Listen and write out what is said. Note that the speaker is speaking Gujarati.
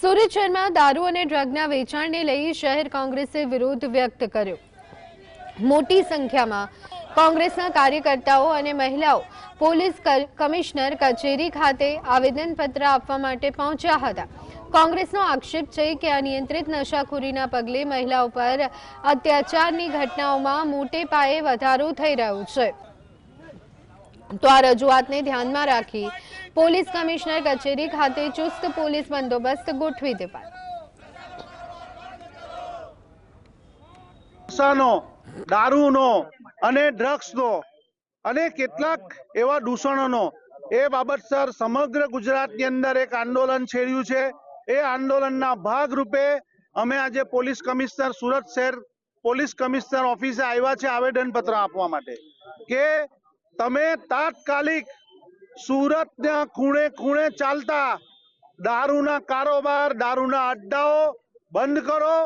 સુરત શહેરમાં દારૂ અને ડ્રગના વેચાણને લઈ શહેર કોંગ્રેસે વિરોધ વ્યક્ત કર્યો। મોટી સંખ્યામાં કોંગ્રેસના કાર્યકર્તાઓ અને મહિલાઓ પોલીસ કમિશનર કચેરી ખાતે આવેદનપત્ર આપવા માટે પહોંચ્યા હતા। કોંગ્રેસનો આક્ષેપ છે કે અનિયંત્રિત નશાખોરીના પગલે મહિલાઓ પર અત્યાચારની ઘટનાઓમાં મોટે પાયે વધારો થઈ રહ્યો છે। તો આ રજૂઆતને ધ્યાનમાં રાખી પોલીસ કમિશનર કચેરી ખાતે ચુસ્ત પોલીસ બંદોબસ્ત ગોઠવી દેવાયો। દારૂનો અને ડ્રગ્સનો અને કેટલાક એવા દૂષણોનો એ બાબતસર સમગ્ર ગુજરાતની અંદર એક આંદોલન છેડ્યું છે। એ આંદોલનના ભાગરૂપે અમે આજે પોલીસ કમિશનર સુરત શહેર પોલીસ કમિશનર ઓફિસે આવ્યા છે આવેદનપત્ર આપવા માટે કે તમે તાત્કાલિક સુરતના ખૂણે ખૂણે ચાલતા દારૂના કારોબાર, દારૂના અડ્ડાઓ બંધ કરો।